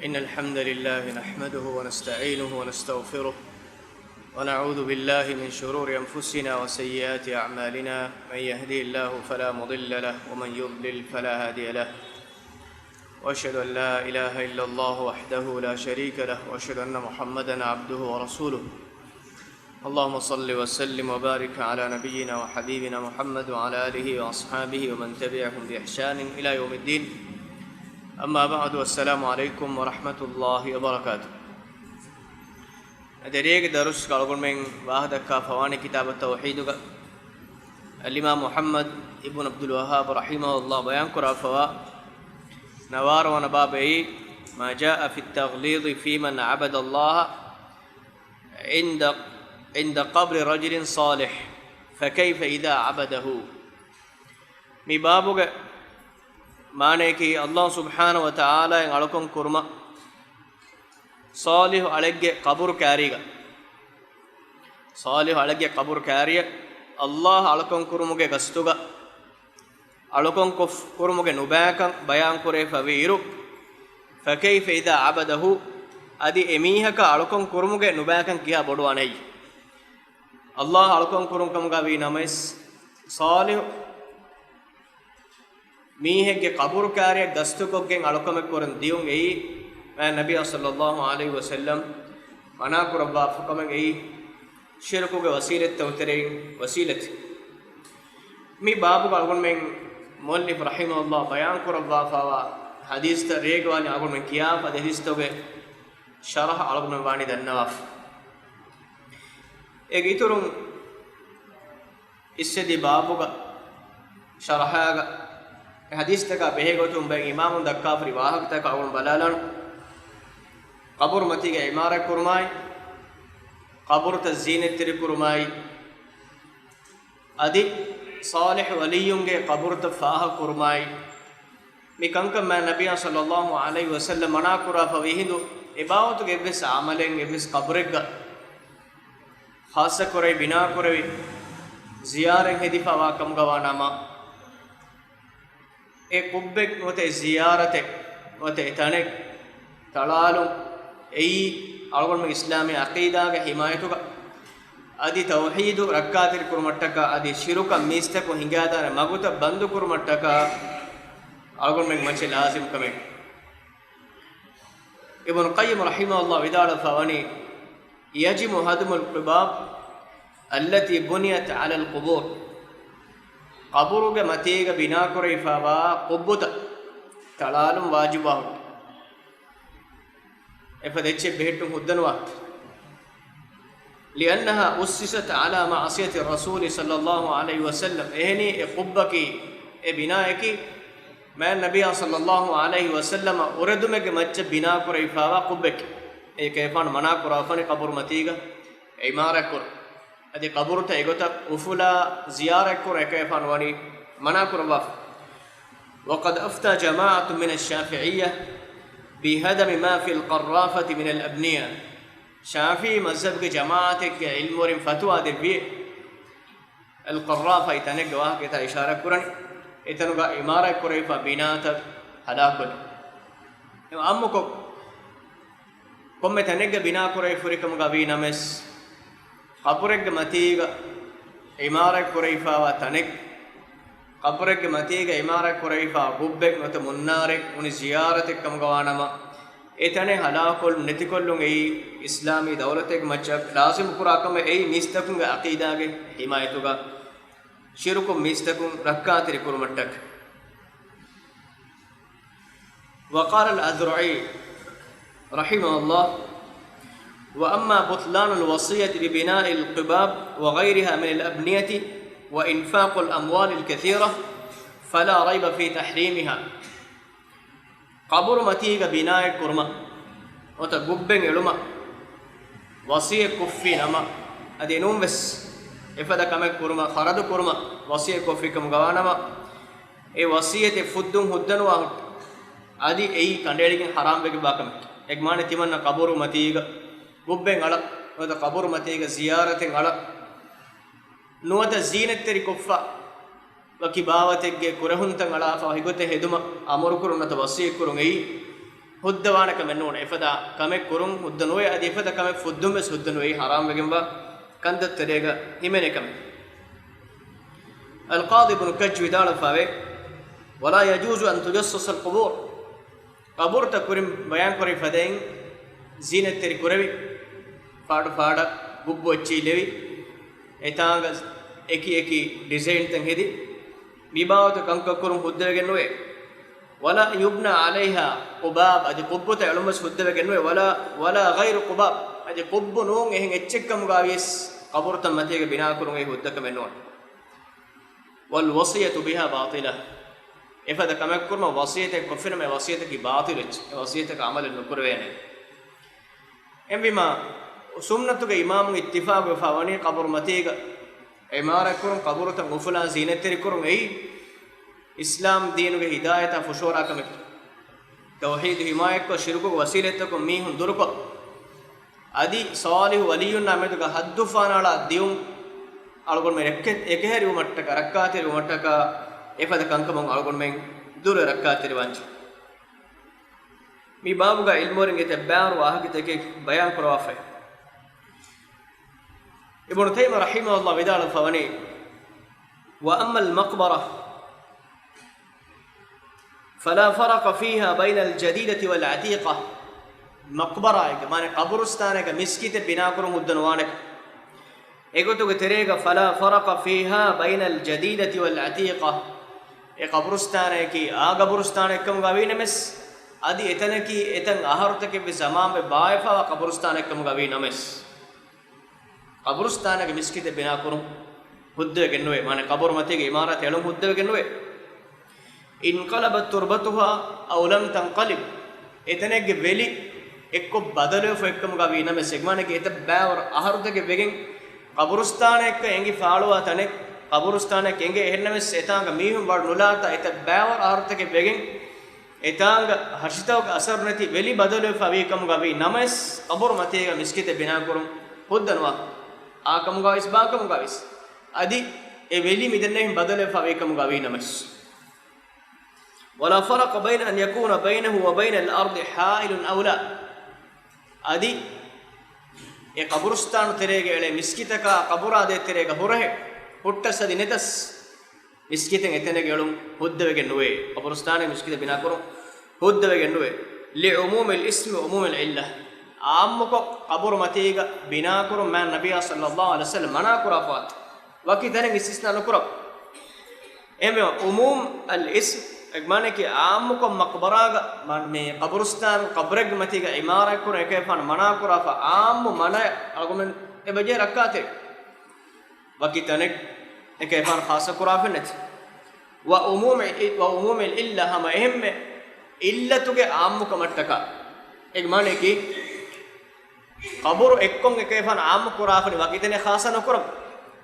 إن الحمد لله نحمده ونستعينه ونستغفره ونعوذ بالله من شرور أنفسنا وسيئات أعمالنا من يهدي الله فلا مضل له ومن يضلل فلا هادي له وأشهد أن لا إله إلا الله وحده لا شريك له وأشهد أن محمدا عبده ورسوله اللهم صل وسلم وبارك على نبينا وحبيبنا محمد وعلى آله وأصحابه ومن تبعهم بإحسان إلى يوم الدين أما بعد والسلام عليكم ورحمة الله وبركاته. أدريك درس قالوا من واحد كافواني كتاب التوحيد الإمام محمد ابن عبد الوهاب رحمه الله بيان كرافوا نوار ونبابه ما جاء في التغليظ في من عبد الله عند قبر رجل صالح فكيف إذا عبده مبابك माने कि अल्लाह सुब्हान व तआला इन अलकम कुरमा सालिह अलगे कब्र कैरिगा सालिह अलगे कब्र कैरिय अल्लाह अलकम कुरुमुगे गस्तुगा अलकम कुरुमुगे नुबाकं बयान कुरे फवीरु फकैफ इदा अबदहु अदि एमीहक अलकम कुरुमुगे नुबाकं किया बडवा नहीं अल्लाह अलकम कुरुमकमगा वी नमस सालिह मीहेगे कब्र कार्य दस्तुकोगे अलकमे कोरन दियुं एई मैं नबी सल्लल्लाहु अलैहि वसल्लम मना कुरबा फकमे एई शिरकुगे वसीलत उतरे वसीलत मी बाबु अलगन में मुअल्लिफ रहमहुल्लाह बयान कुरबा फावा हदीस त रेगवानी अलगन में किया पद हदीस तोगे शरह अलगन में वानी दन्नवा एक इतुरुं इससे दी बाबु का शरहागा हदीस तक बेहगोतुम बे इमाम दक्काफरी वाहक तक अवन बलालन कब्र मती के इमारत कुरमाई कब्र तज़ीनत तिर कुरमाई अदि सालिह वलियुंगे कब्र तफाह कुरमाई मिकंक मैं नबी सल्लल्लाहु अलैहि वसल्लम मना कुरा फविहिदु इबावत के बिस अमलें बिस कब्रग खास करे बिना करे जियारत हिदिफा वाकम गवानामा ए कुब्बेक वते जियारते वते तनेक तलालु एई अलगन में इस्लामी अकीदा के हिमायतु का आदि तौहीद रक्कातिर कुरमट्टका आदि शिरुक मिस्तक हिंगादार मगुत बंदु कुरमट्टका अलगन में मचे लाजिम कमे इब्न क़य्यिम रहमहुल्लाह विदाल फवानी यजिब हदमुल क़िबाब अल्लती बुनियत अलल क़ुबूर कब्रुगे मतीग बिना कुरैफावा कुब्बुत तलालुम वाजिबा एफदेचे बेहटु हुद्दनवा लिअन्नहा उस्सिसत अला मासियति रसूल सल्लल्लाहु अलैहि वसल्लम एहनी ए कुब्बकी ए बिनायकी मैं नबी सल्लल्लाहु अलैहि वसल्लम उरदुमे के मच्च बिना कुरैफावा कुब्बक ए कैफान मना कुराफने कब्र मतीग इमारत कुर अदे कब्र ते एगोता उफुला जियारत को रकेफान वानी मना कुरवा वक़द अफ्ता जमाअत मिन अश-शाफ़िइय्या बिहदम मा फी अल-क़र्राफ़त मिन अल-अब्निया शाफ़ी मज़हब के जमाअत के इल्म और फतवा दे भी अल-क़र्राफ़ा इतने गवाह के ता इशारा कुरन इतनुगा इमारत कुरैफा बिनात हलाकुल अम्म को कोम्मे तने के बिना कुरैफुरिकम गवी नमस कब्रग मतीग इमारत कुरैफा व तनिक कब्रग मतीग इमारत कुरैफा गुब्बेक मत मुन्नारे उन जियारत कम गवानमा एतने हलाकुल नितिकुल्लुंग ए इस्लामी दौलत के मचक लाजिम कुराकम ए मिस्तकुंग अकीदा के हिमायतुगा शिरुकु मिस्तकुं रक्कातिर कुरमट्टक वक़ाल अल-अज़रई रहमहुल्लाह وأما بطلان الوصية ببناء القباب وغيرها من الأبنية وإنفاق الأموال الكثيرة فلا ريب في تحريمها قبر متيغ بناء كرما وتقبن علما وصية كفين أما أدينون بس إفدا كما كرما خرد كرما وصية كفيكم غوانما أي وصية فدون هدن واحد أدي أي كنديرين حرام بك باكم إجماع تيمنا قبر متيغ गुब्बें अड़ नोद कब्र मतेग जियारतें अड़ नोद जीनत तेरी कुफ्फा वकी बावतेगे कुरहुंतंग अड़ फहिगोते हेदुम अमर कुरुनत वसी कुरुंगई හුද්දවානක මෙන්නෝන එපදා කමෙක් කුරුම් හුද්දනෝය අදී එපදා කමෙක් ෆුද්දුම් මෙස් හුද්දනෝයි හරාම් වෙගෙන්වා කන්දත් තෙරේග හිමෙනකම القاضي ابن كجوي دال فاوي ولا يجوز ان تجسس القبور قبور تكرم بيان كوري فدين زينت تري كوري فاඩ فاඩ බුබ්බොච්චි ලෙවි එතාංග එකි ඩිසයින් තන් හෙදි විභාවත කංක කරුම් හුද්දවගෙන නොවේ ولا يبنى عليها قباب ادي قبته علمس හුද්දවගෙන නොවේ ولا غير قباب ادي قب නෝන් එහෙන් එච්චෙක්කම ගාවිස් قبور තන් මතයක බිනා කරුම් ඒ හුද්දකම නෝන والوصيه بها باطله افدا كما كرم وصيته كفر में वसीयत की बातिल वसीयत का अमल नकुरवेने एमविमा सुन्नतु के इमाम इत्तिफाक फवानी कब्र मतीग इमारत कुरम कब्र त गुफला जीनत तेरी कुरम ए इस्लाम दीन के हिदायत फुशोरा कम तौहीद हिमायत को शिरक को वसीलत को मी हुन दुर को आदि सालिह वलियुन नामे तो हद्दु फानाला दियुम अलगोन में एकहेरि उमट्टक रक्कातेरि उमट्टक एफद कंकमं अलगोन में दुर रक्कातेरि वंच मी बाबुगा इल्मोरिंगे ते बार वाहके ते बयान करवाफे ابن تيمية رحمه الله بدال فوني واما المقبره فلا فرق فيها بين الجديده والعتيقه مقبره يعني قبرستان का مسجد बिना करो मुद्दनवाने एगोतो के तेरेगा फला फरक फीहा बैन अल जदीदति वल अतीqa ए कब्रस्तान है कि आ कब्रस्तान कम गवी नमस आदि इतने की इतन आहरत के जमान में बायफा कब्रस्तान कम गवी नमस कब्रस्तान के मिस्कित बिना करूं हुद्दे गेन्वे माने कब्र मते के इमारत एलम हुद्दे गेन्वे इनकलबत तुरबतुहा अव लम तंqalib इतने के वेली एक्को बदले फकम गवी नमस माने के इत बावर आहरत के बेगिन कब्रस्तान एक एंगी फालुआ तने कब्रस्तान एक एंगे एहनमे सेतांग मीहुम बड़ नुलाता इत बावर आहरत के बेगिन एतांग हर्षितव का असर नथी वेली बदले फवीकम गवी नमस कब्र मते के मिस्कित बिना करूं हुद्दनवा आकम गाइस बाकम गाइस अदि ए वेली मिदने बदले फवेकम गावी नमस वला फरक बैन अन यकून बैनहु व बैन الارض حائل او لا अदि ए कब्रस्तान तेरेगे एले मिस्कितका कबरा दे तेरेगा होरहे पुट्टस दिनेतस मिस्कितें एतने गेलुम हुद्दवेगे नुवे कब्रस्तान मिस्कित बिना करो हुद्दवेगे नुवे लिउमूम الاسم وعموم العله आम्मको कब्र मतीगा बिना करो मैं नबी सल्लल्लाहु अलैहि वसल्लम मना कुराफात वकी तने इस्तिस्ना न करो एमे उमूम अल इस्म एक माने कि आम्मको मकबरागा मान में कब्रस्तान कब्रग मतीगा इमारत को एक फन मना कुराफा आम मना आर्गुमेंट ए बजे रखाते वकी तने एक फन खास कुराफनत व उमूम अल इल्ला हम अहम इल्लतु के आम्मको मटका एक माने कि कब्र एक्कों के फन आम कुराफनी वकीतने खासा न करम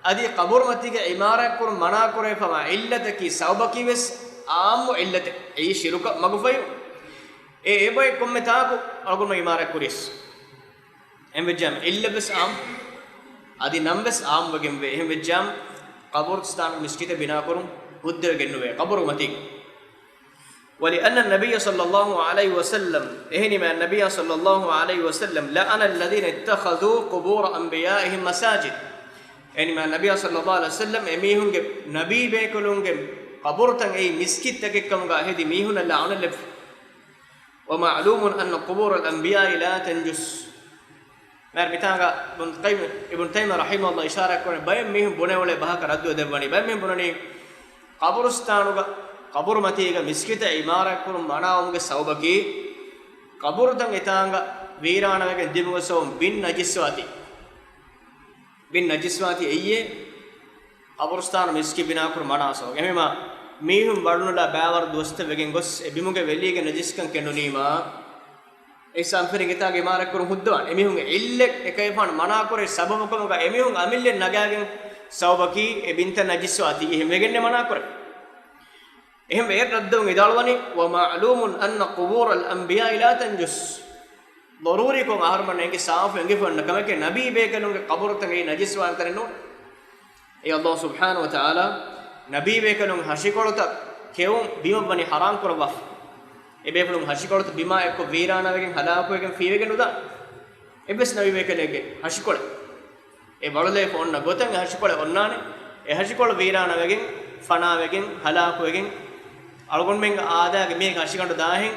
अदि कब्र मती के इमारत कुर मना करे फमा इल्लत की सबब की वस आम इल्लत ए शिरुक मगफय ए बय कोम में ताको अगुन में इमारत कुरिस एम विजम इल्लबस आम अदि नंबस आम वगेम वे एम विजम कब्रस्तान मिस्कित बिना करूं हुद्दर गेन्नुवे कब्र मती ولأن النبي صلى الله عليه وسلم إهنما النبي صلى الله عليه وسلم لأن الذين اتخذوا قبور أنبيائهم مساجد إهنما النبي صلى الله عليه وسلم أميهم نبي بيكلهم قبرتن أي مسكت تككم قاهدي ميهن اللعن اللف ومعلوم أن قبور الأنبياء لا تنجس مر بتاعا ابن تيمية رحمه الله إشارة كون بيم ميهم بني ولا بهاك ردوا دبني بيم ميهم بني قبرستانوغا कब्र मतीगा मिस्कित इमारत कुरु मनाउंगे सौबकी कब्र तंग इतांग वीराणवेगे दिमुगसो बिन नजिस्वाती एये कब्रस्तान मिस्कि बिना कुरु मनासो एमेमा मीहुम बडनुला बावर दोस्त वेगेन गोस एबिमुगे वेलीगे नजिस्कन केनुनीमा एसाम फिरिंग इतागे इमारत कुरु हुद्दवान एमिहुंगे इल्लेक एकैफान मना कुरे सबबकमुगा एमिहुंग अमिल्ले नगागे सौबकी एबिंत नजिस्वाती एमेगेन्ने मना कुरे එහෙම ඒ රද්දුන් ඉදාලවනි වමාලූමුන් අන්න කුබූර අල් අන්බියා ලා තන්ජුස් ضروري کو ආහාර මන්නේ සාෆ් එංගෙ ෆන්න කමකේ නබී බේකනුගේ කබර තගේ නජිස් වාන් කරනෝ ඒ අල්ලාහ් සුබ්හානහු වතාලා නබී බේකනුගේ හෂිකොලත කෙවුම් බිමබනි හරාම් කරවෆ ebe fulum hashikol to bima ekko veerana wegen halaku wegen fiwegen uda ebes nabi bekelege hashikol e balale ko onna goten hashikol onnane e hashikol veerana wegen fana wegen halaku wegen algon men aadaage me hashikandu dahen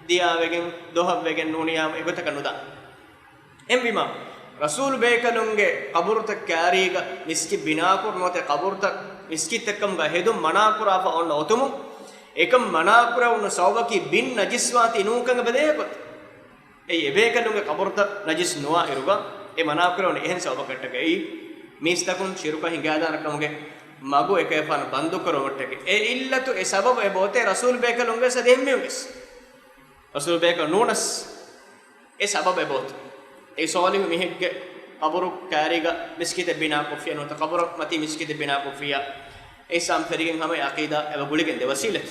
diya wegen dohab wegen nuniyam egota kanuda embima rasul bekalunge qaburta kariga miski binakur note qaburta miskit ekkam ga hedum manakura fa onna otumu ekam manakura unna sawbaki bin najiswati inukanga bedekot ei ebekalunge qaburta najis nuwa iruga e manakura unna ehen sawbakattake ei mistakun shiruka hingada nakamuge magu ekefan bandu koromattake e illatu e sabab e bote rasul bekalunge sademmiuges rasul bekal nunas e sabab e bote e solim mihegge qabru kariga miskite bina kofiya no ta qabru mati miskite bina kofiya e sam ferigen hame aqida e buligen de wasilat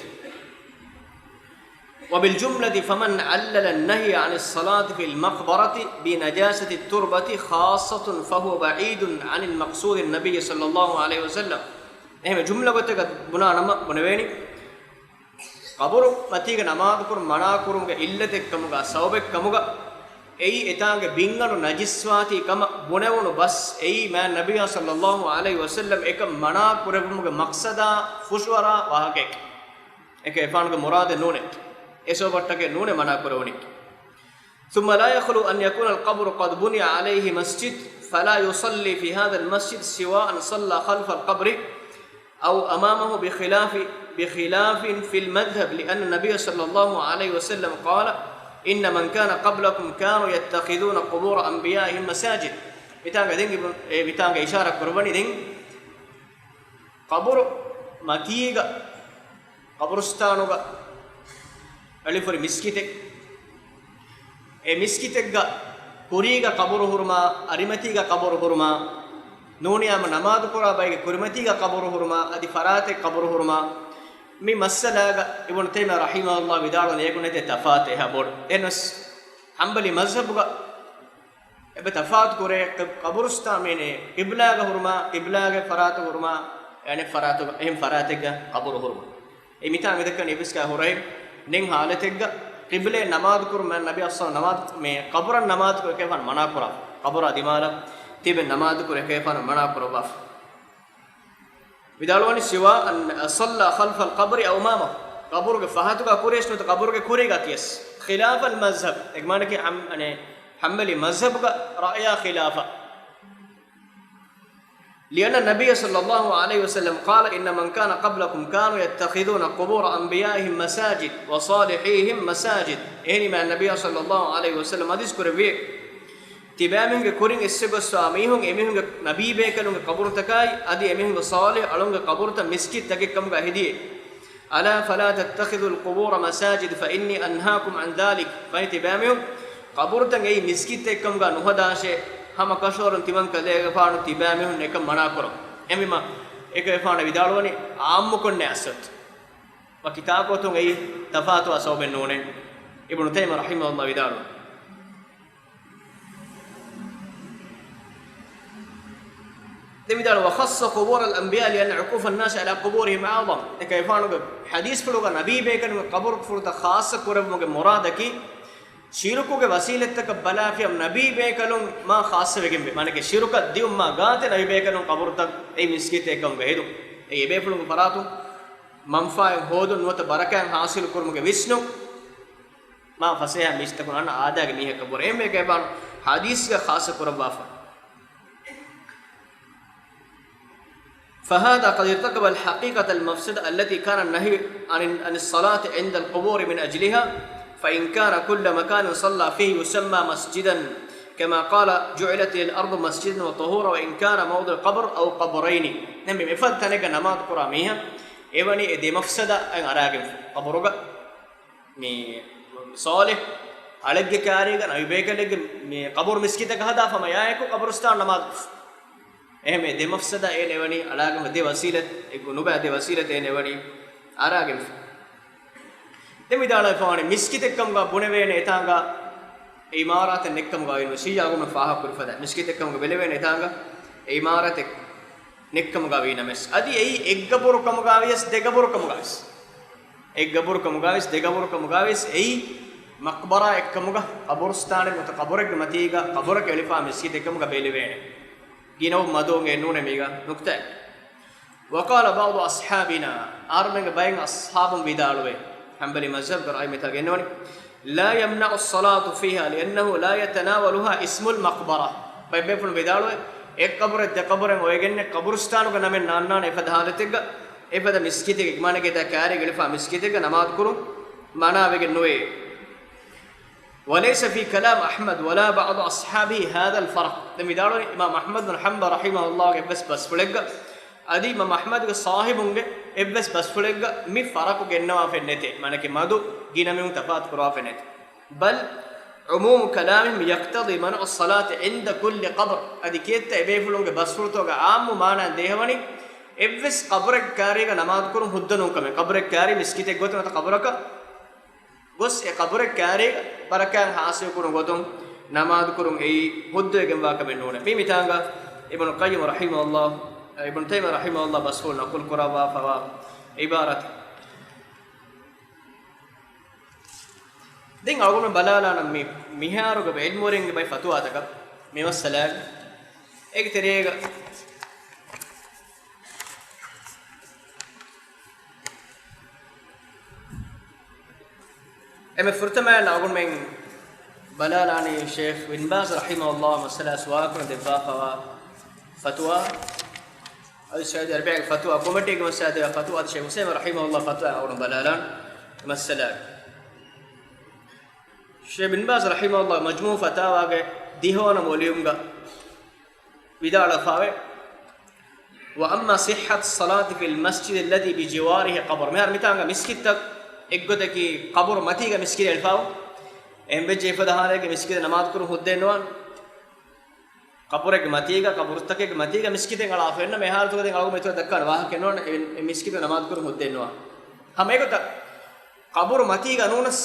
وبالجملة فمن علل النهي عن الصلاة في المقبرة بنجاسة التربة خاصة فهو بعيد عن المقصود النبي صلى الله عليه وسلم එහෙම ජුම්ලා ගොතක බුනා නම මොනවේනි කබරු මතීක නමාද කුර මනා කුරුගේ ඉල්ලතෙක්කමුගා සවබෙක්කමුගා එයි එතාගේ බින්ගනු නජිස්වාති කම බොනවුණු බස් එයි මෑ නබිය සල්ලල්ලාහු අලයිහි වසල්ලම් එක මනා කුරමුගේ මක්සදා ෆුෂවරා වාහකෙක් එක එෆානුගේ මුරාද නෝනේ එසොබට්ටගේ නෝනේ මනා කුරවුනි ثم لا يخلو أن يكون القبر قد بني عليه مسجد فلا يصلي في هذا المسجد سواء صلى خلف القبر أو أمامه بخلاف في المذهب لأن النبي صلى الله عليه وسلم قال إن من كان قبلكم كانوا يتخذون قبور أنبيائهم مساجد بتانغ إشارة قرباني دين قبر متيغا قبرستانوغا ألفر مسكتك مسكتك كوريغا قبر هرما أريمتيغا قبر هرما نونيام نماز قرا بايغ كرمتيغا قبر هرما ادي فراتك قبر هرما مي مسلاغا ابن تيميه رحمه الله بدارون يكونته تفاتها بول انس حنبلي مذهبغا اب تفات كوري قبرستا مينه قبلاغا هرما قبلاغا فرات هرما يعني فرات اهم فراتك قبر هرما اي ميتا مدكن يبسكا هوري نين حالتك قبله نماز كرما النبي صلى الله عليه وسلم نماز مي قبر نماز كو كيفان منا كرا قبر اديمالا تيبن نماز كره كيفان منا كرباف بدالوني سوا ان صلى خلف القبر او امامه قبر فهاتك كوريش نو قبر كوري غاتيس خلاف المذهب اجمانه كي يعني حملي مذهب راي خلافه لان النبي صلى الله عليه وسلم قال ان من كان قبلكم كانوا يتخذون قبور انبيائهم مساجد وصالحيهم مساجد يعني ما النبي صلى الله عليه وسلم اذكر به තිබෑමින්ගේ කුරින් එස්සෙගොස්වා මීහුන් එමිහුන්ගේ නබී බේකලුන්ගේ කබුරුතකයි අදි එමිහුන්ගේ සාලිහ් අලුන්ගේ කබුරුත මිස්කිත් තගෙක්කමුගා හිදියේ අලා ෆලා තත්තඛිදුල් කුබූර මසාජිද් ෆඉන්නී අන්හාකුම් අන් ذلك බයි තිබෑමිහුන් කබුරුතන් එයි මිස්කිත් එක්කමුගා නුහදාෂේ හම කෂෝරන් තිමන් කදේග පාණු තිබෑමිහුන් එක මනා කරො එමිම එක එපාණ විදාලවනි ආම්මු කොන්නේ අසත් වා කිතාබතුන් එයි තෆාතු අසෝබෙන් නෝනේ ඉබ්නු තයිම රහිමහුල්ලාහ විදාලවනි تمدال وخص قبور الانبياء لان عكوف الناس على قبورهم اعظم كيفانو حديث فلوغا نبي بكن قبر فرت خاص قربمගේ මොරාදකි ශිරුකුගේ වසීලත්තක බලාෆියම් නබී බේකලුන් මා ખાસ වෙගෙන් මානකේ ශිරුක දියුම් මා ගාතේ නබී බේකලුන් කබුරුතක් ඒ මිස්කිත එකම් ගෙහෙදු ඒ එබේෆලුන් පරාතු මම්ෆාය හෝදුන් වත බරකයන් හාසිල් කුරුමුගේ විෂ්ණු මා ෆසයා මිස්තකුන අන ආදාගේ මිහ කබුර එමේ කේබන් හදීස්ගේ ખાસ කුරබාෆා فهذا قد ارتكب الحقيقة المفسدة التي كان النهي عن الصلاة عند القبور من أجلها فإن كان كل مكان صلى فيه يسمى مسجدا كما قال جعلت الأرض مسجدا وطهورا وإن كان موضع قبر أو قبرين نمي مفاد تنك نماذ قراميها إيواني دي مفسدة أن أراغم قبرك مي صالح عليك كاريغا نبي بيكلك مي قبر مسجدك هذا فما يايكو قبرستان نماذ එහෙම දෙමෆ්සදා ඒ නෙවනි අලාගම දෙ වසීලත් ඒක නුබා දෙ වසීලත් ඒ නෙවනි ආරාගෙම දෙමිදාලා ෆානේ මිස්කිත එක්කම ගා බොන වේන එතාංගා ඒ ඉමාරාත නෙක්කම ගා වෙන සීයාගම ෆාහ කුර්ෆදා මිස්කිත එක්කම ගා බෙල වේන එතාංගා ඒ ඉමාරාත නෙක්කම ගා වේන මෙස් අදි ඒ එක්ගපුරකම ගා වියස් දෙගපුරකම ගාස් ek gabur ka mugavis de gabur ka mugavis ei maqbara ekkamuga qabristane mut qabrek matiga qabrak elifa miskit ekkamuga belivene ginaw madonge nune miga nukta وقال بعض اصحابنا ارمن بين اصحاب بدالوه حنبلي مذهب راي مثل جنوني لا يمنع الصلاه فيها لانه لا يتناولها اسم المقبره بيبفن بدالوه ek qabr de qabr oyegenne qabristanu ga namen nannana efada halatega efada miskitege manage da kaare gelifa miskitege namaz kuru manavege noe وليس في كلام احمد ولا بعض اصحابه هذا الفرق دميدالو امام احمد بن حنبل رحمه الله بس فلق ادي امام احمد کے صاحبونگے بس فلق می فرق گنوا فنتے منکه مادو گینمم تفات کروا فنتے بل عموم كلامهم يقتضي منع الصلاة عند كل قبر ادي كيت ابيفلونگ بس فلتوگا عام معنی دیہونی evs qabrek kaariga namaz kurun huddanu kame qabrek kaari miskite gotun ta qabraka gos e qabrek kaariga barakan haasiyo kurun gotun namaz kurun ei huddegen wa kame none mi mitanga ibn qayyim rahimahullah ibn taymiyah rahimahullah basul naqul quraba fa ibarat din algum balala nam mi miharu ga ilmoring bay fatwa taka mi masalag ek terega ام فرتما لاغون من بلالاني شيخ بن باز رحمه الله مسألة سواكن دفاع فتوى الشهادة أربع فتوى كوميتي مسألة فتوى الشيخ حسين رحمه الله فتوى أو بلالان مسألة شيخ بن باز رحمه الله مجموع فتاوى ديهونا موليومغا بدال فاوي وأما صحة الصلاة في المسجد الذي بجواره قبر مهر متانغا مسكتك එක්ගොතකි කබර මතිග මිස්කිර එල්ෆාව එම්බෙජ් එෆදහාලේක මිස්කිර නමාත් කරු හුද්දෙන්නවා කබරක මතිග කබරත්තකේ මතිග මිස්කිතෙන් අලා ෆෙන්න මේ හාල්තුකෙන් අලගු මෙතන දක්කන වාහ කෙනවන මේ මිස්කිර නමාත් කරු හුද්දෙන්නවා හැමේකට කබර මතිග නෝනස්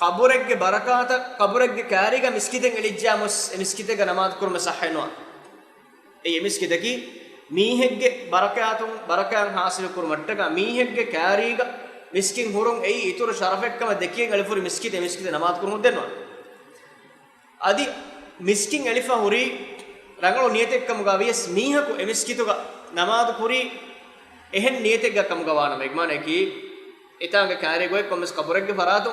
කබරෙක්ගේ බරකාත කබරෙක්ගේ කාරිග මිස්කිතෙන් එලිජ්ජාමස් මිස්කිතේක නමාත් කරුම සහයනවා ඒ මිස්කිතකි මීහෙක්ගේ බරකාතුන් බරකාන් හාසිල කරු මට්ටක මීහෙක්ගේ කාරිග miskin hurun ei itur sharafekkama dekiyen alifuri miskite namaz kurun denwa adi miskin alifa huri rangalo niyetekkam gavies mihaku emiskituga namaz puri ehen niyetekga kam gawana megmane ki etanga kare goy komes kaburegge faratu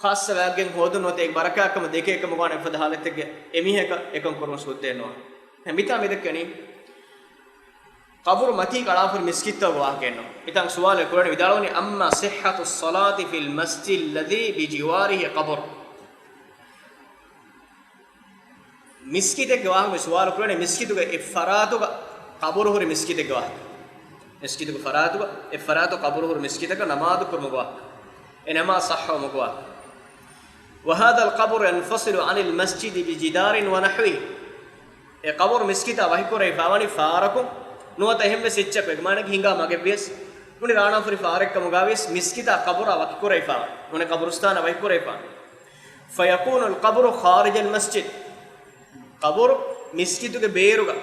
khassa waggen hodun note ek barakakam dekekkam gawana ifada haletege emiheka ekam kurun suddenwa mita medekkani قبر متي قلافر مسكت واقعنا إذا سؤال القرآن بدالوني أما صحة الصلاة في المسجد الذي بجواره قبر مسكتك واقع سؤال القرآن مسكتك إفراتك قبره هو مسكتك واقع مسكتك فراتك إفراتك قبره هو مسكتك نماذج كرمقوا إنما صح ومقوا وهذا القبر ينفصل عن المسجد بجدار ونحوه قبر مسكت وهي كوري فاوني فاركم nuwata ehme sechchak egmanaki hinga mage bes nuni rana furi farek kam gaves miskita qabra waki kuraifa nuni qabristana waki kuraifa fayakunu alqabru kharij almasjid qabr miskitu ge beeruga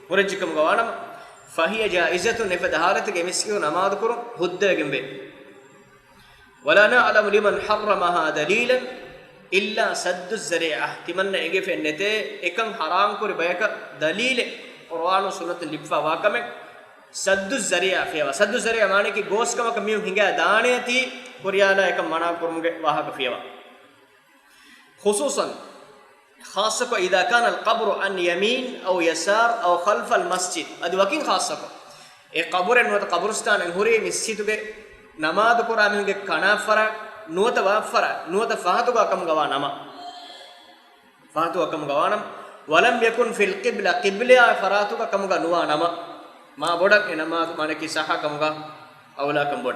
horejikam gawanam fahiya jaizatun ifada halatige miskitu namaz kuru huddegen be wala na'lamu liman harramaha dalilan illa saddu az-zari'ah timanna ege fennete ekam haram kuri bayaka dalile قرآن و سنت لبفا واقعه سدو ذریعہ فیوا سدو ذریعہ معنی کہ گوس کما کمیو ہنگا دانے تی کوریالا ایک منا کرمگے واہ کا فیوا خصوصا خاصه اذا كان القبر عن يمين او يسار او خلف المسجد ادي وكين خاصه اے قبر نوت قبرستان ہورے مسجد کے نماز قرآن ہنگے کنا فرا نوت وافرا نوت فاتو کا کم گوا نما فاتو کم گوانم ولم يكن في القبلة قبلة فراتك كمغا نوا نما ما بدك انما مانكي صحا كمغا اولا كم بد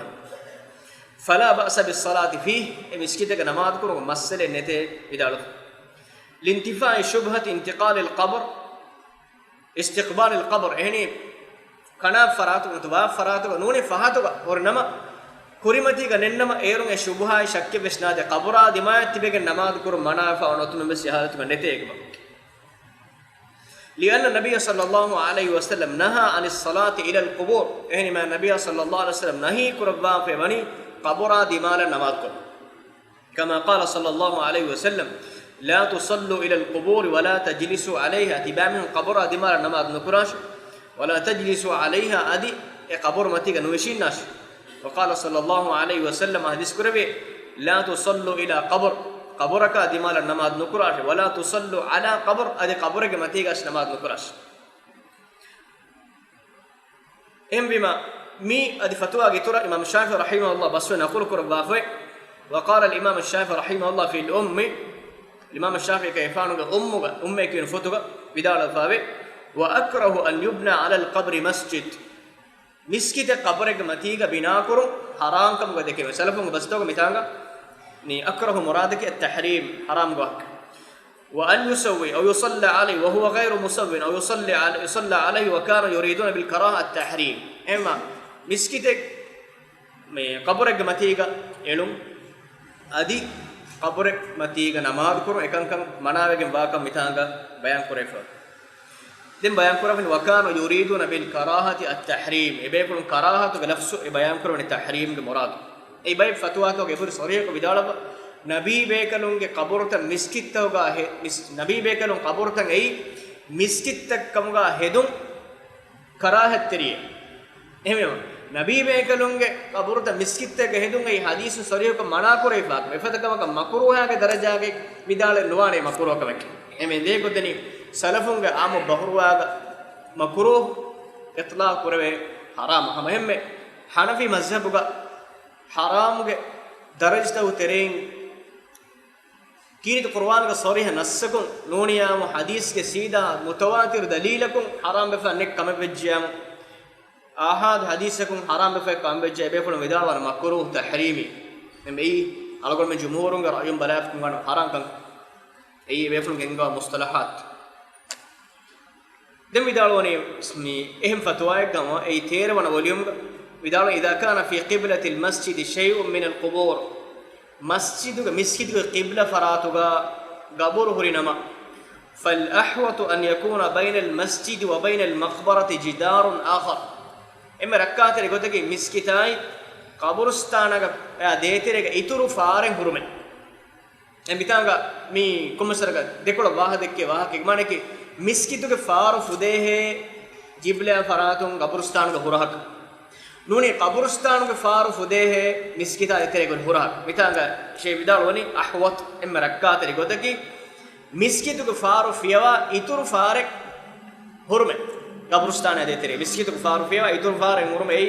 فلا باس بالصلاه فيه مسكيتك نماز كرو مسله نته بدالو لانتفاء شبهه انتقال القبر استقبال القبر يعني كنا فراتك توا فراتك نوني فهاتك ورنما كوريمتي غننما ايرون شبهه شك بسناد قبر دماء تبك نماز كرو منافع ونتم بس حالتك نته لأن النبي صلى الله عليه وسلم نهى عن الصلاة إلى القبور يعني ما النبي صلى الله عليه وسلم نهي كربان في بني قبرا دمال نماز كن كما قال صلى الله عليه وسلم لا تصلوا إلى القبور ولا تجلسوا عليها تبامهم قبرا دمال نماز نكراش ولا تجلسوا عليها أدي قبر متيجا نوشين ناش وقال صلى الله عليه وسلم حديث كربي لا تصلوا إلى قبرك دمال نماز نكراش ولا تصلوا على قبر أدي قبرك متيجا نماز نكراش إم بما مي أدي فتوى جتورا إمام الشافعي رحمه الله بس نقول كربافه وقال الإمام الشافعي رحمه الله في الأم الإمام الشافعي كيفانو أمه كين فتوى بدال الفاوي وأكره أن يبنى على القبر مسجد مسجد قبرك متيجا بناء كرو حرام كم قد كيف سلفهم بستوك متانغا ني أكره مرادك التحريم حرام قهك وأن يسوي أو يصلى عليه وهو غير مسوٍ أو يصلى عليه وكانوا يريدون بالكراهة التحريم إما مسكتك قبرك متيجا إلهم أدي قبرك متيجا نماذ كرو إكان كم مناوج باكم متانغا بيان كريفا دم بيان كرافن وكانوا يريدون بالكراهة التحريم يبيكون كراهة بنفسه بيان كرو التحريم المراد أي بيب فتوى تو كيفر صريح كبدالب نبي بيكلون قبرة مسكت توغا نبي بيكلون قبرة أي مسكت كمغا هدوم كراهة تريه එහෙම නබී බේකලුන්ගේ කබුරත මිස්කිත්තක හෙදුන්ගේ හදීස් සරියක මනා කරේ ෆාක් මෙෆතකමක මක්රූහාගේ දරජාගේ විදාලේ නොවානේ මක්රූහකමක් එමෙ දේකොදනි සලෆුන්ගේ ආම බහරුවාග මක්රූහ ඉත්ලා කරවේ හරාම හැමෙmme හනෆි මස්හබුග හරාමුගේ දරජතව තෙරෙන් කීරිත කුර්ආන්ගේ සරිහ නස්සකුන් නෝනියාම හදීස්ගේ සීදා මුතවාතිර් දලීලකුන් හරාම් බෙෆන්නේ කම වෙජ්ජාම آحاد حديثكم حرام بفك عم بيجي بيفلون بدال وانا مكروه تحريمي ام اي على قول من جمهورهم رايهم بلافتكم كانوا حرام كان اي بيفلون كانوا مصطلحات دم بدال وني اسمي اهم فتوى كما اي تير وانا وليوم بدال اذا كان في قبلة المسجد شيء من القبور مسجد قبلة فراتوغا قبور هرينما فالاحوط ان يكون بين المسجد وبين المقبرة جدار آخر එම රක්කාතරේ ගොතකේ මිස්කිතයි කබුරුස්ථානක දේතරේක ඉතුරු ෆාරෙන් හුරුමෙ එම්බිතාංග මී කොමසරක දෙකොළ වාහ දෙක්කේ වාහක ඉක්මණකේ මිස්කිතුගේ ෆාරු ෆුදේහෙ ජිබ්ලා ෆරාතුන් කබුරුස්ථානක හුරහක් නූනේ කබුරුස්ථානක ෆාරු ෆුදේහෙ මිස්කිතා දේතරේක හුරහක් මිතාංග ෂේ විදාල වනි අහවත් එම රක්කාතරේ ගොතකේ මිස්කිතුගේ ෆාරු ෆියවා ඉතුරු ෆාරෙක් හුරුමෙ قبرستان هذه تري مسجد كفار فيها يدور فار يمرم أي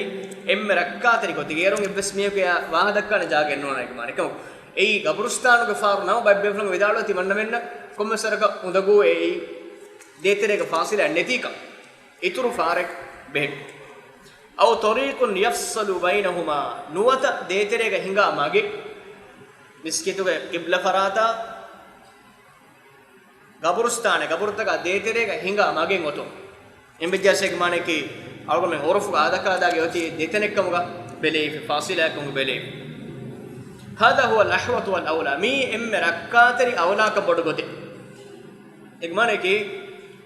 ركعتري كو تغيرون بس ميو كيا واحد كان جاك إنه كمان كم أي قبرستان كفار ناو بيبلون ويدالو تيمنا منا كم سرقة مدعو أي ده تري كفاصلة نتيجة يدور فارك بهت أو طريق يفصل بينهما نوتا ده تري كهنگا ماجي مسجد كقبلة فراتا قبرستان قبرتك ده تري كهنگا ماجي غوتو එම්බෙජ්ජාසෙක් මානකේ අලගොම හොරෆු ආදකාදාගේ යති දෙතනෙක්කමුග බෙලේ ෆාසිලාකමුග බෙලේ هذا هو الاحوط والاولى مي ام ركعتري اولاك بඩගොතේ එක් මානකේ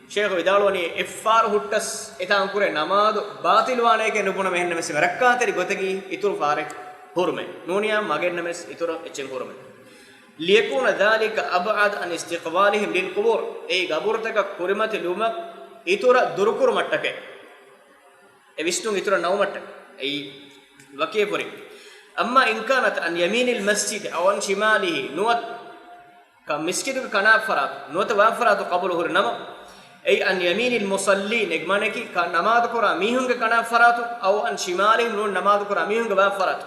ෂේඛ විදාලෝනි එෆ්ආර් හුට්ටස් එතාන් කුරේ නමාදු බාතිල් වානේකේ නුපුන මෙහෙන්න මෙසි රක්කාතරි ගොතකි ඉතුරු ෆාරෙක් හුරුමේ නෝනියා මගෙන්න මෙස් ඉතුරු එච්චෙන් හුරුමේ ليكون ذلك ابعد عن استقبالهم للقبور اي قبرتك كرمت لومك ඉතුරු දුරුකුරු මට්ටකේ ඒ විෂ්ණු ඉතුරු නව මට්ටක ඒ වකේ පොරි අම්මා ඉන් කානත් අන් යමීනිල් මස්ජිද් අව අන් ශිමාලිහි නුවත් කමිස්කිදු කනා ෆරාත් නුවත වා ෆරාත් කබුල් හුර නම ඒ අන් යමීනිල් මුසල්ලීන් එග්මනකි නමාද කුරා මීහුන්ගේ කනා ෆරාත් අව අන් ශිමාලිහි නු නමාද කුරා මීහුන්ගේ වා ෆරාත්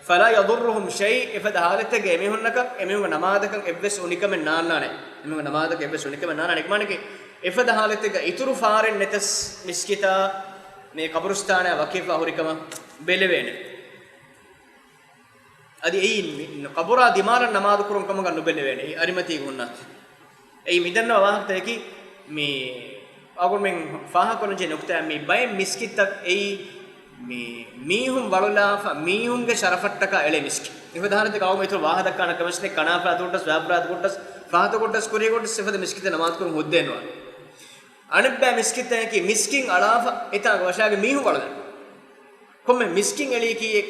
فلا يضرهم شيء ifad halate ge emihunnak emihunge namadakan ebbes unikame naannane emihunge namadaka ebbes unikame naannane ekmaneke ifad halate ge ituru faaren netes miskita me qabrustana waqifa hurikama belevene adi ei qabura dimala namad kurun kama gannu belevene ei arimati gunnat ei midanna wahta eki me agun men faha kono je nukta me bay miskita ei මීහුම් වලලාෆා මීහුම්ගේ ශරෆට්ටක එලෙ මිස්කි ඉවදානත කවම ඉතර වාහද කන කමස්නේ කනාපා තුටස් වැබ්‍රාත් කොටස් ෆාහත කොටස් කුරිය කොටස් සිෆද මිස්කිත නමාත් කුරු හොද්දෙනවා අනිබ්බා මිස්කිත යකි මිස්කින් අලාෆා එතන වශාගේ මීහුම් වලද කොම්මේ මිස්කින් එලි කී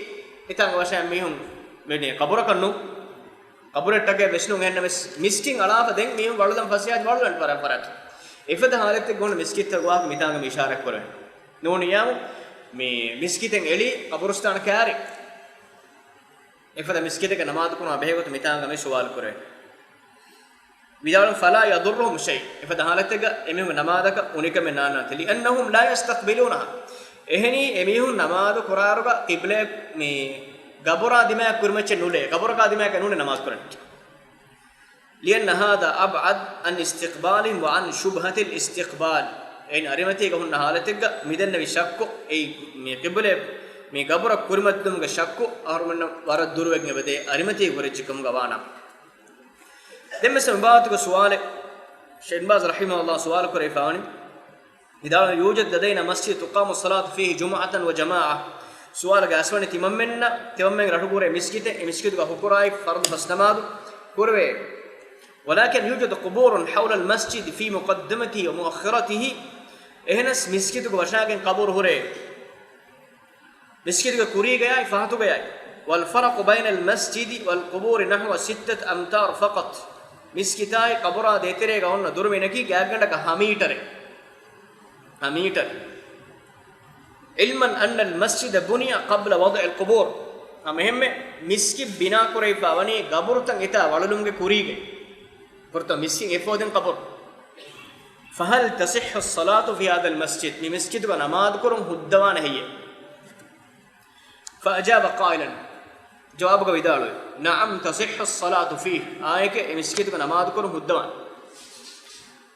itang washa mihun meni kaburakannu kaburettake vesnu henna miskin alafa den mihun waludan fasiyat waludan parat ifada halette gon miskitta gwa mitanga mi isharak koren noniyam me miskiten eli kaburustan kaari ifada miskiteke namaz kuna behegot mitanga me suwal koren vidalun fala yadurruhum shay ifada halette ga emihun namazaka unika me nana teli annahum la yastaqbiluna ehni emihun namaz quraruga qibla me gabura dima kurmeche nule gabura ka dima kanune namaz koren لأن هذا أبعد عن استقبالهم وعن شبهة الاستقبال إن أريمتي كهون حالتك ميدن بشكو أي مي قبلة مي قبر كرمتهم كشكو أهرمنا وارد دروك نبدأ أريمتي كورجكم غوانا دم سمباتك سؤال شيخ باز رحمه الله سؤال كريفاني إذا يوجد لدينا مسجد تقام الصلاة فيه جمعة وجماعة سؤال كأسواني تممنا رحبورة مسجد كهكوراي فرض فسنماد كوروي ولكن يوجد قبور حول المسجد في مقدمته ومؤخرته ehnas miskitu ko washagen qabur hore miskitu ko kuri gaya fahatu gaya wal farq bayna al masjid wal qubur nahwa 6 amtar faqat miskitai qabura detere ga onna durmenaki gaaganda ka hameter ilman anna al masjid buniya qabla wad' al qubur amehme miski bina kurai pawani gaburtan eta walulumge kurige porto miskin efoden qabur فهل تصح الصلاة في هذا المسجد؟ مسجد ونماذ كرم هدوان هي. فأجاب قائلا جوابك بداله نعم تصح الصلاة فيه آيك مسجد ونماذ كرم هدوان.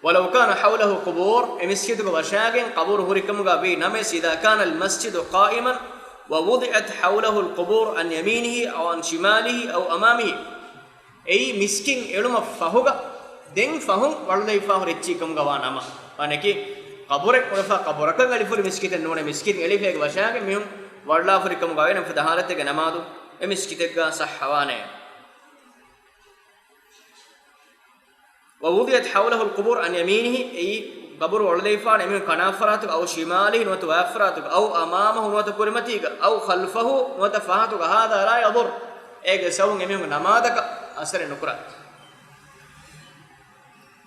ولو كان حوله قبور مسجد وشاغن قبور هركم غابي نمس إذا كان المسجد قائما ووضعت حوله القبور عن يمينه أو عن شماله أو أمامه أي مسكين علم فهوغا den fahum walday fahu recchi kam gawanama aneki qaburek ofa qaburaka gali furi miskiten none miskin eli fege washage mihum walla furi kam gawena fa daharate ge namadu e miskitek ga sahhawane wa wudiyat hawlahu alqubur an yaminihi ay qabur walday fa ne mihum kanafaratuk aw shimalihi wa tuwafaratuk aw amamahu wa tukurmatiga aw khalfahu wa tafahatu hada la yadur ege sawun emihum namadaka asare nukra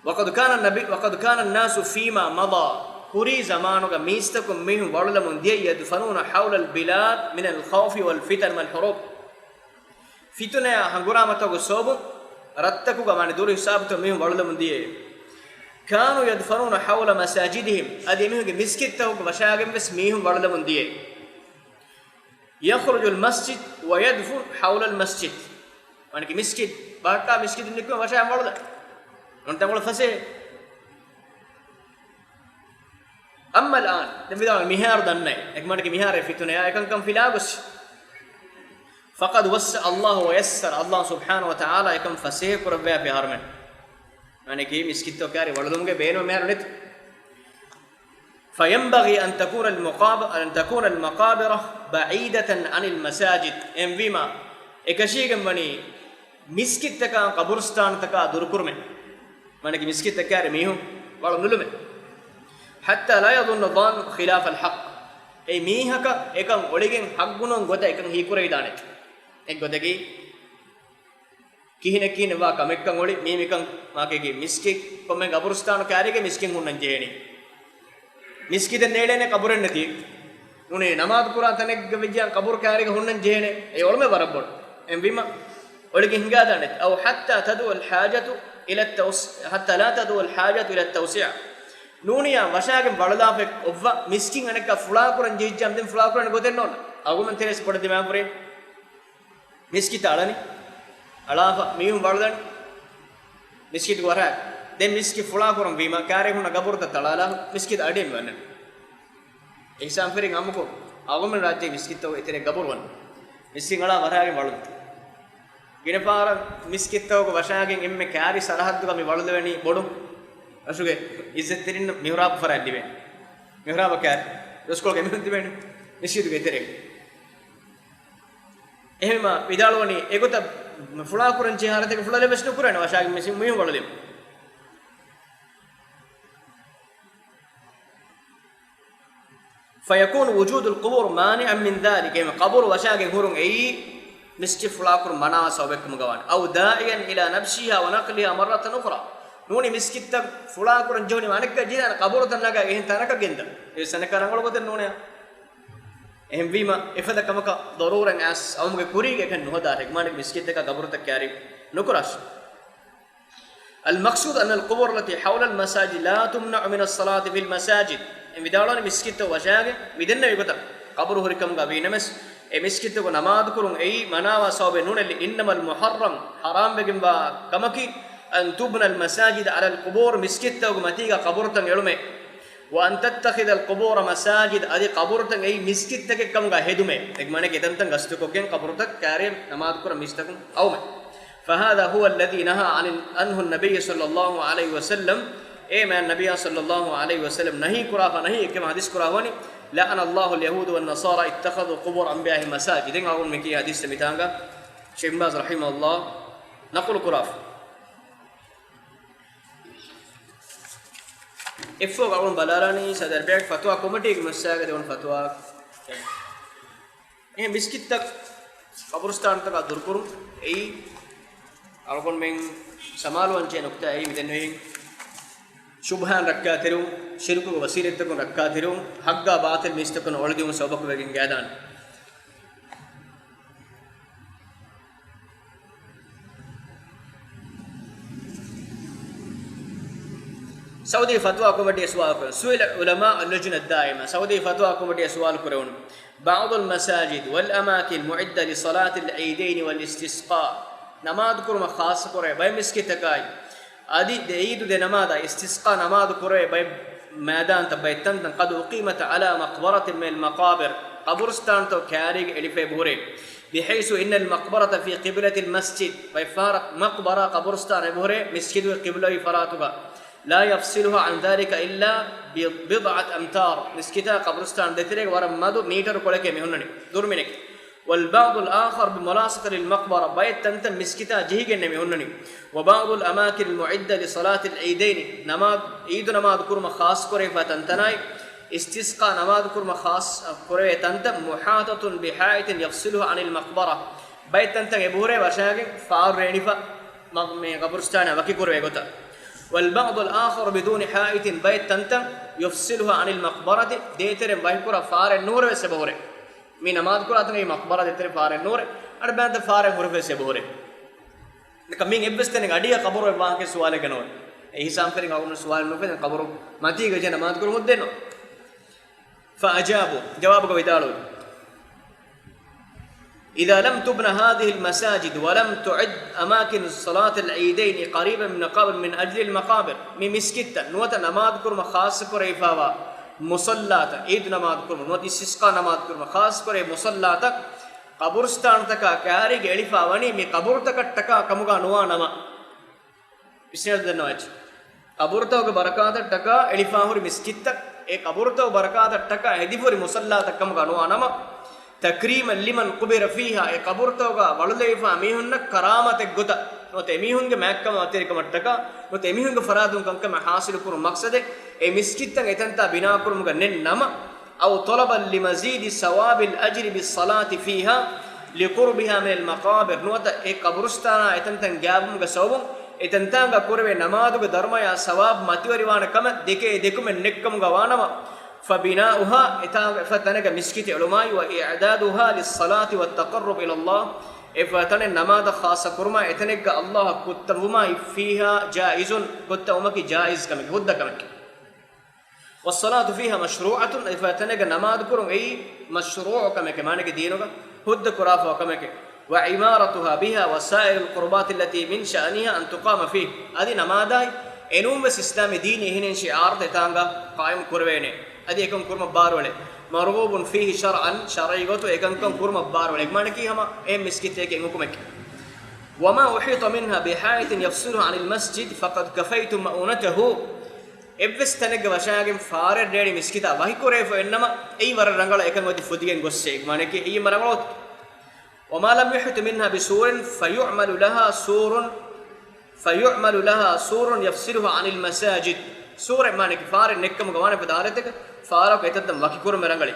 وقد كان الناس فيما مضى كوري زمانك ميستكم منهم ولد من دي يدفنون حول البلاد من الخوف والفتن والحروب فتنة هنغرامتك صوب رتكو كمان دور حسابته منهم ولد من دي كانوا يدفنون حول مساجدهم ادي منهم مسكتهم وشاغم بس منهم ولد من دي يخرج المسجد ويدفن حول المسجد يعني مسجد باكا مسجد نكو وشاغم ولد أنت تقول فسه أما الآن نبدأ المهار دنّي إكمالك مهار في الدنيا كم في لاغوس فقد وسع الله ويسر الله سبحانه وتعالى كم فسه كربيا في هرمن يعني كي مسكتو كاري ولدمك بينو مهار نت فينبغي أن تكون المقابر بعيدة عن المساجد إن بما إكشيء بني مسكتك قبرستان تكا دركرمن مانك مسكت كاري ميهم والله نلمه حتى لا يظن ظان خلاف الحق اي ميهك اكن اوليگن حقونن گوتا اكن هي كوري دانه اك گوتگي كيهن كين وا كمكن اولي ميمكن ماكيگي مسكي කොම්මෙන් ගබුරුස්ථාන කාර්යයේ මිස්කින් හුන්නන් ජේනි මිස්කිද නේලනේ කබුරෙන් නැති උනේ නමාත් කුරාන් තනෙක් ගවිජයන් කබුර කාර්යයේ හුන්නන් ජේනේ ඒ ඔලමෙ බරබොඩ එම්බිම ඔලගෙන් හිඟා දාන්නේ أو حتى تدعو الحاجة حتى لا تدعو الحاجة إلى التوسيع نونيا وشاكم بلدافك أوفا مسكين أنك فلا كورن جيجام دين فلا كورن قدر نون أقول من تنس بدر دماغ فرين مسكين تعلني ألافا ميهم بلدان مسكين قرأ دين مسكين فلا كورن بيما كاره هنا قبور تطلع مسكين أدين وانا إنسان فرين أمكو أقول من راجع مسكين تو إتري قبور وانا مسكين على وراء بلد गिनपार मिस्कित्तव को वशाගෙන් එම්මේ කෑරි සරහද්දුක මේ වලද වෙණි බොඩු අසුගේ ඉස්සෙත් තිරින්න මිහරාබ් ෆරද්දි වෙන්නේ මිහරාබ කෑරි රස්කෝල් ගෙමෙන් දිවෙන්නේ මිස්කිතු ගෙතරේ එහෙම විදාලවනි ඒකත ෆුලා කුරන් චේහරතක ෆුලා ලෙබස්න කුරන වශාගෙන් මිසි මිහ වලද فيكون وجود القبور مانعا من ذلك قبر وشاغن هورون اي مسجد فلاكر منا سوبكم غوان او داعيا الى نبشها ونقلها مره اخرى نوني مسجد فلاكر جوني مانك جينا قبر تنغا اين تنك گند اي سنكرانگol goten none එහෙම වීම එපද කමක දරූරන් ඇස් අවුමගේ කුරීගේ කන් නොහදාට එක්මානික මිස්කිත් එක ගබරත කැරි නොකරස් المقصود أن القبور التي حول المساجد لا تمنع من الصلاة في المساجد إن بدالون مسكت وجاء بدنا يقطع قبره ركم قبينمس مسكت ونماذ كلون أي مناوى صوب نون اللي إنما المحرم حرام بجنب كمكي أن تبنى المساجد على القبور مسكت ومتيجا قبرتن يلومه وأن تتخذ القبور مساجد أدي قبرتن أي مسكت كم هدومه إجمانا كده تن قصتكوكين قبرتك كارم نماذ كلون مستكون أومه فهذا هو الذي نهى عنه النبي صلى الله عليه وسلم اي ما النبي صلى الله عليه وسلم نهي كرا فنهي كما حديث كراوني لعن الله اليهود والنصارى اتخذوا قبور انبيائهم مساجد ان اقول مكي حديث سميتانغا شيخ باز رحمه الله نقول كراف افو اقول بلاراني صدر بيك فتوى كوميتي مساجد دون فتوى اي مسجد تك قبرستان تك دور كرم اي أقول من سمالو أنجي نقطة أي بدنوين شبهان ركعتيرو شركو وسيلة تكون ركعتيرو حقا باطل ميستكون أولديهم سبق وجين قادان سعودي فتوى كوميدي سؤال سئل علماء اللجنة الدائمة سعودي فتوى كوميدي سؤال كرون بعض المساجد والأماكن معدة لصلاة العيدين والاستسقاء نماذ كرم خاص كره باي مسكتكاي ادي دعيد ده نماذ استسقاء نماذ كره باي ميدان تبيتن قد اقيمت على مقبره من المقابر قبرستان تو كاريج الف بوري بحيث ان المقبره في قبله المسجد باي فارق مقبره قبرستان بوري مسجد القبله فراتها لا يفصلها عن ذلك الا ببضعه امتار مسكتا قبرستان دتريك ور مدو متر كولكه مهنني دور منك والبعض الآخر بملاصقة للمقبرة بيت تنتم مسكتا جهيجن مهنني وبعض الأماكن المعدة لصلاة العيدين نماذ عيد نماذ كرم خاص كره فتنتناي استسقاء نماذ كرم خاص كره تنتم محاطة بحائط يفصلها عن المقبرة بيت تنتم يبوره وشاك فار رينفا مغمي قبرستانا وكي كره غتا والبعض الآخر بدون حائط بيت تنتم يفصلها عن المقبرة ديتر بايكورا فار النور وسبوره مي نماز كراتني مقبره دتري فار النور اربعه فار غرفه سبوره نكمين ابستني غديا قبر واكه سؤال كنور اي حساب كرين اقول سؤال نو فين قبر متي گج نماز كر مدنو فاجابوا جوابك ويدالو اذا لم تبنى هذه المساجد ولم تعد اماكن صلاه العيدين قريبا من قبر من اجل المقابر مي مسكت نوت نماز كر خاص كر يفاوا मुसल्लात ईद नमाज कुरम नोति सिस्का नमाज कुरम खास करे मुसल्लात कब्रस्तान तक क्यारी गेलिफावनी मी कब्र तक टका कमुगा नुवा नम विषय दनवाच कब्र तक बरकात टका एलिफाहुरी मिस्कित ए कब्र तक बरकात टका हेदिफुरी मुसल्लात कमुगा नुवा नम तकरीम लिमन कुबिर फीहा ए कब्र तक वलुलेफा मीहुन्न करामत गुत नोते मीहुंगे मैक्कम अतिरिक मट्टक नोते मीहुंगे फरादुन कंकम हासिल कुरम मकसद ए मिस्कितन एतंता बिना कुरमुगा नेन्नम أو طلبا لمزيد ثواب الأجر بالصلاة فيها لقربها من المقابر نوتا إيه قبرستانا إتنتن جابم كسوبم إتنتان كقربه نماذج درما يا ثواب ماتيوري وانا كم ديكم النكم جوانما فبناؤها فتنك مسكت علماء وإعدادها للصلاة والتقرب إلى الله إفتن النماذج خاصة كرما إتنك الله كتبهما فيها جائز كتبهما جائز كم هدا كم والصلاة فيها مشروعة فاتنك نماذ كرم أي مشروع كما كمانك دينك هد كرافة كما وعمارتها بها وسائر القربات التي من شأنها أن تقام فيه هذه نماذج إنهم بس إسلام ديني هنا شعار تانغا قائم كربينه هذه يكون كرم بارولة مرغوب فيه شرعا شرعيته يكون كرم بارولة كمانك هما أي مسكتك إنكمك وما أحيط منها بحائط يفصله عن المسجد فقد كفيتم مؤونته එබ්බස්තනක වශයෙන් ෆාරර් ඩේඩි මිස්කිතා වහි කරේ ෆෙන්නම ඒ වර රංගල එකන් වදි ෆුදිගෙන් ගොස්සේ মানে কি এই මරංගලොත් وما لم يحت منها بسور فيعمل لها سور يفصلها عن المساجد sura maniki far nekkam gawane padaretek fara ko etadam wakikur merangali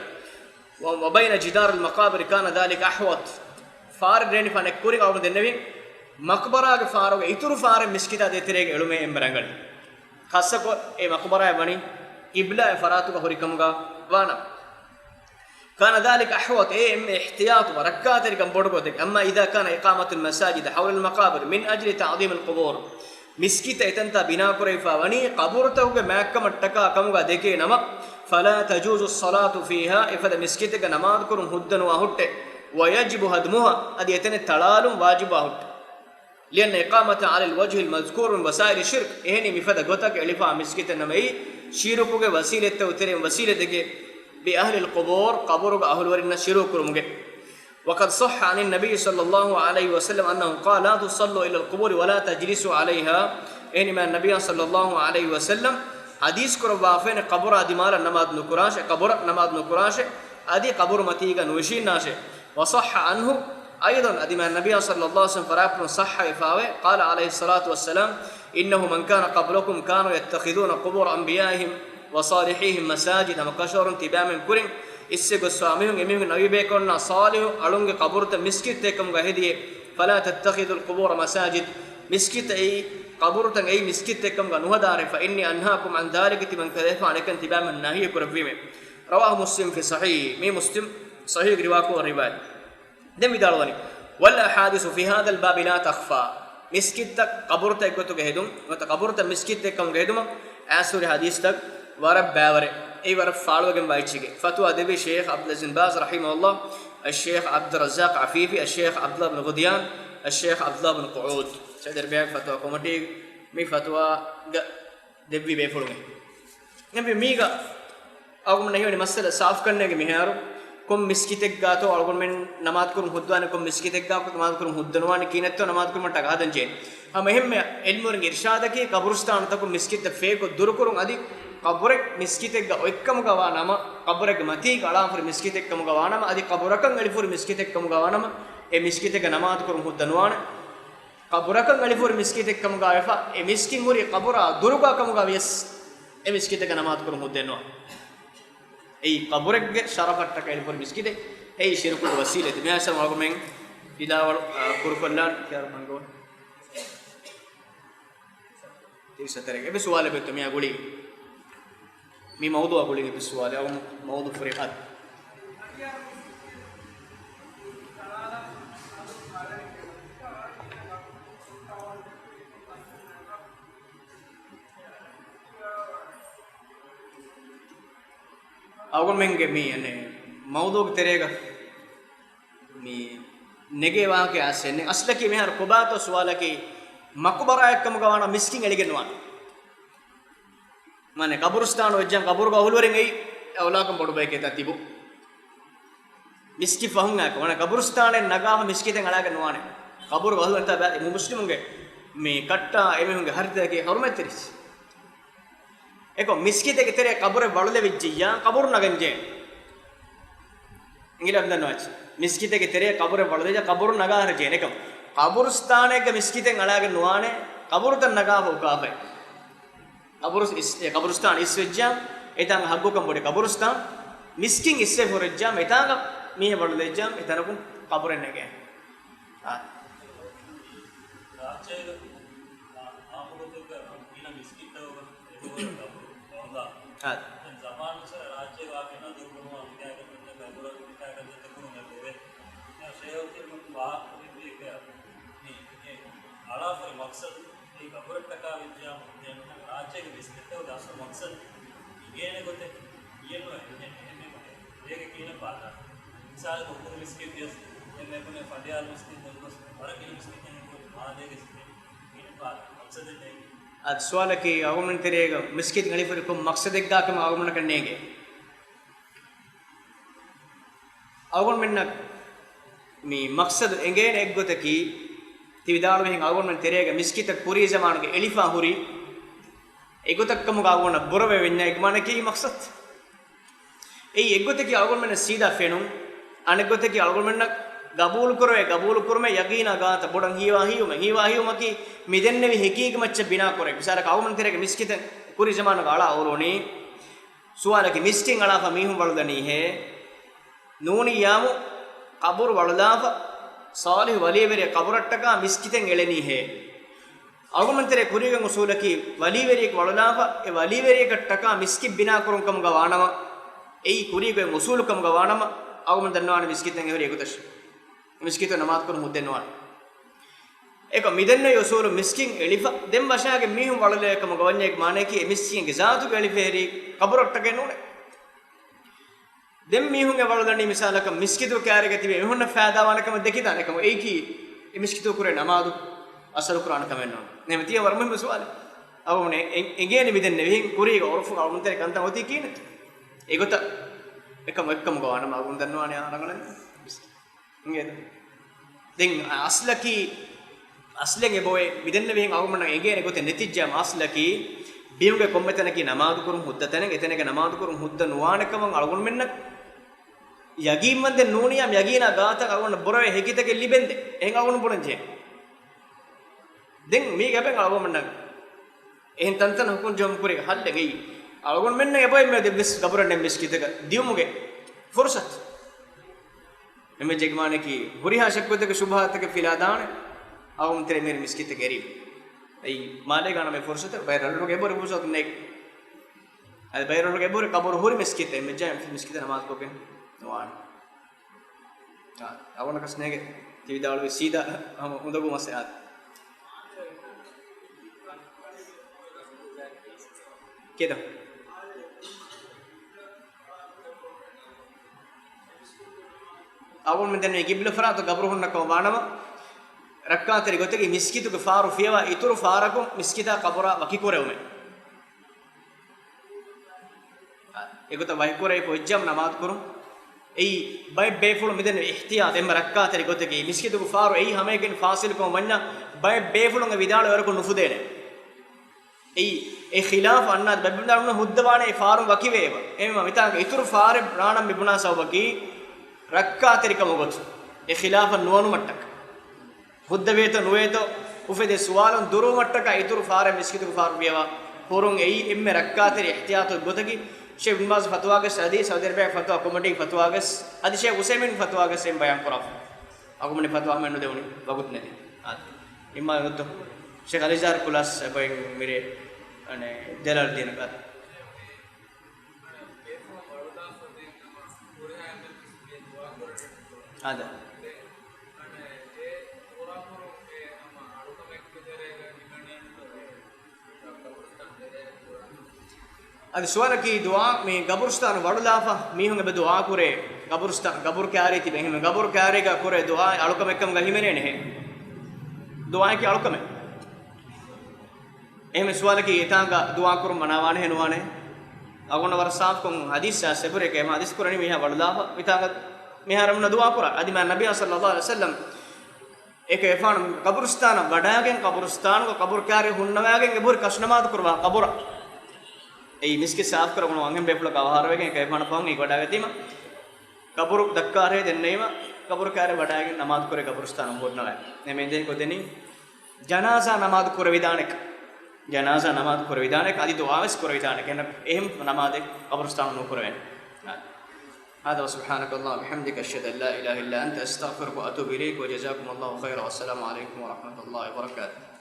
wa bayna jidar al maqabir kana dhalika ahwat far reni fanek kuri awun dennevi maqbara ge faro ge ituru far miskita detirege elume emrangali khassa ko e maqbara bani qibla faratu ga horikam ga wana كان ذلك أحوط احتياط وركات لكم بورغوتك أما إذا كان إقامة المساجد حول المقابر من أجل تعظيم القبور مسكت إتنتا بنا كريفا وني قبورته كمكم التكا كمغا دكي نما فلا تجوز الصلاة فيها إفد مسكتك نماذ كرم هدن وهد ويجب هدمها أدي يتن تلال واجب وهد لأن إقامة على الوجه المذكور من وسائل الشرك إهني مفد غوتك إلفا مسكت نمي شيركوك وسيلة توترين وسيلة دكي بأهل القبور قبور أهل ورنا شروك رمجه وقد صح عن النبي صلى الله عليه وسلم أنه قال لا تصلوا إلى القبور ولا تجلسوا عليها إنما النبي صلى الله عليه وسلم حديث كربافين قبر أدمار نماذ نكراش قبر نماذ نكراش أدي قبر متيجا وشين ناشه وصح عنه أيضا أدمار النبي صلى الله عليه وسلم فرابن صح إفاوه قال عليه الصلاة والسلام إنه من كان قبلكم كانوا يتخذون قبور أنبيائهم وصالحيهم مساجد مكشور تبام كورين اسسو سواميهم يمين نبي بيكون صالح علونغ قبرت مسكت تكم غهدي فلا تتخذوا القبور مساجد مسكت اي قبرت اي مسكت تكم غنودار فاني انهاكم عن ذلك تمن كذف عليك تبام النهي كربيم رواه مسلم في صحيح مي مسلم صحيح رواكو الروايه دم داروني ولا حادث في هذا الباب لا تخفى مسكت قبرت ايكتو غهدم وت قبرت مسكت تكم غهدم اسوري حديث تك ورب باور اي ورب فالوغم بايچيگه فتوى دبي شيخ عبد العزيز بن باز رحمه الله الشيخ عبد الرزاق عفيفي الشيخ عبد الله بن غديان الشيخ عبد الله بن قعود سيدر بيان فتوى كومتي مي فتوى دبي بيفلوگه نبي ميغا اگم نهيوني مسئلہ صاف کرنے کے مہارو کم مسکیتک گاتو اگم من نماز کرم خدوان کم مسکیتک گا نماز کرم خدنوان کینتو نماز کرم ٹگادن جے ہم اہم علم اور ارشاد کی قبرستان تک مسکیت فے کو دور کروں ادی قبرك مسكيتك اكم غوانما قبرك متي غلا فر مسكيتك كم غوانما ادي قبرك غلي فر مسكيتك كم غوانما اي مسكيتك نماز كرم هدنوان قبرك غلي فر مسكيتك كم غايفا اي مسكين مري قبر درغا كم غاويس اي مسكيتك نماز كرم هدنوا اي قبرك شرفتك غلي فر مسكيتك اي شرك وسيله ما اسم اگمن دلاول كركلان كيار منگو تي سترك ابي سؤال بتم يا غولي مي موضوع أقول لك بالسؤال أو موضوع فريقات أقول منك مي يعني موضوع تريغا مي نجي وان كي أسنى أصلا كي مهار كبات سؤال كي مقبرة كم كوانا مسكين عليك نوان माने कब्रिस्तान वजन कब्र का हुलवरिंग ei awlakam bodu bay keta tibu miski fahunga ko wana कब्रिस्तान en nagaha miskiten alaga nuane कब्र का हुलवंता ba mu muslimunge me katta emehunge harta ke hormeteris eko miskite ke tere कब्र balule vijjiya कब्र naganje ingila danwach miskite ke tere कब्र balule ja कब्र nagar je nekam कब्रिस्तान ke miskiten alaga nuane कब्र tan nagaha ukabe कब्रिस्तान इस वजह इतांग हग्गो कम बोले कब्रिस्तान मिस्किंग इससे हो रहा है इतांग मीहे बोल दे जाम इतांग को कब्र ने क्या हाँ हाँ कब्र टका विद्या राज्य के विस्कृत और दास मकसद ये ने गोते ये नो है ये के कीने पाता इंसान को पूरी विस्कृत दिस ये ने कोने फडियाल विस्कृत दोस और के विस्कृत ने को आदे के कीने पाता मकसद है आज सवाल की आगमन करेगा मिस्कित गली पर को मकसद एक दाक में आगमन करने के आगमन में मी मकसद एंगेन एक गोते की तिविदाल में आगमन करेगा मिस्कित पूरी जमान के एलिफा हुरी एगोतक कम आगमन बुरवे विन्या एक माने की मकसद ए एगोते की आगमन सीधा फेनु अनेगोते की आगमन gabul kurme yaqina gaata bodan hiwa hiuma ki midenne vi hekige macce bina kore misala kawman terege miskiten kuri zamana gala awroni suala ki miskin ala fa mihum waludani he nuni yamu qabur waladafa salih waliveri qaburattaka miskiten eleni he awman tere kurigen usulaki waliveri waladafa e waliveri kattaka miskin bina kurun kam gawanama ei kurigen usul kam gawanama awman dannawana miskiten everi egutash miskito namaz kurun muddenwan eko midenne yosulu miskin elifa dem washage mihum walale ekam gawanye ek mane ki miskin ge zaatu ge eliferi qaburattaka nune dem mihun ge waludani misalaka miskitu kyarege tibe mihunna faada wanakam dekida nekam ei ki miskitu kure namadu asal qur'an kamenno nem tiya warmem suwale awune engene midenne vihin kuri ge orfu awuntere kanta hoti kine egota ekam gawana magun danwane arangala ngeda den aslenge boy midenne vihin awumna engene gote netijja aslaki biyunge kommetana ki namadu kurum huddatane etenege namadu kurum hudda nuwanekam algun menna yagim mande nuniyam yagina gaata awun borave hekitake libende en awun bonje den mi gaben awumna en tantan hukun jom kure halle gei algun menna eboy me debis gaburane miskitaka diumuge fursat emme jegmane ki huriha shakkotake shubhatake filadane awum tere mere miskitake eri ei male gana me fursat bayralu ge bor fursat nek ad bayralu ge bor kabur huri miskite me jam miskite namaz ko ken noan awon kasnege tividalu sida hum undagu masat keda awon meden me gibla faratu gabru hunna ko wanama rakkateri gotegi miskitu ge faru fiwa ituru farakum miskita qabura wakikurume egota wakikure ko ejjam namaz kurum ei bay befulu meden ihtiyat em rakkateri gotegi miskitu ge faru ei hamegen fasil ko wanna bay befulu ge vidala waraku nufudene ei e khilaf annad babindaluna huddawane faru wakiweva emma mitanga ituru fare pranam bibuna sawbaki rakkateri kamogot e khilaf nuwanu mattak huddaveto nuveto ufede suwalan duru mattaka ituru fare miskitu faru biwa horun ei emme rakkateri ihtiyatu gotagi Sheikh Ibn Baz fatwa gas adi Saudi Arabia fatwa committee fatwa gas adi Sheikh Usaimin fatwa gas em bayan koraf agumne fatwa mennu deuni bagut nedi imma gotto Sheikh Alizar kulas boy mire ane jalal din ka ada ad suwala ki dua me gaburstan wadulafa mihunge be dua kure gaburstan gabur kyare ti behime gabur kyare ga kure dua alukam ekkam gahimene ne dua ki alukam ehme suwala ki etanga dua kurum manawane henuwane agona war saaf kon hadis sa sebure ke ma hadis kurani meha wadulafa etanga meharamna dua kura adi ma nabiy sallallahu alaihi wasallam ek efan gaburstan wadagen gaburstan ko gabur kyare hunnawagen gebur kasnamaad kurwa gabura ei miske saaf karagunu angem befula kawahar wegen ekay pana pon ei wada gatima kaburu dakkare denneima kaburu kare wadagen namaz kore kaburstan bodnawa neme den ko deni janaza namaz kore vidanek adi duaas kore vidanek en ehem namaz kaburstan no kore هذا سبحانك اللهم وبحمدك اشهد ان لا اله الا انت استغفرك واتوب اليك وجزاكم الله خيرا والسلام عليكم ورحمه الله وبركاته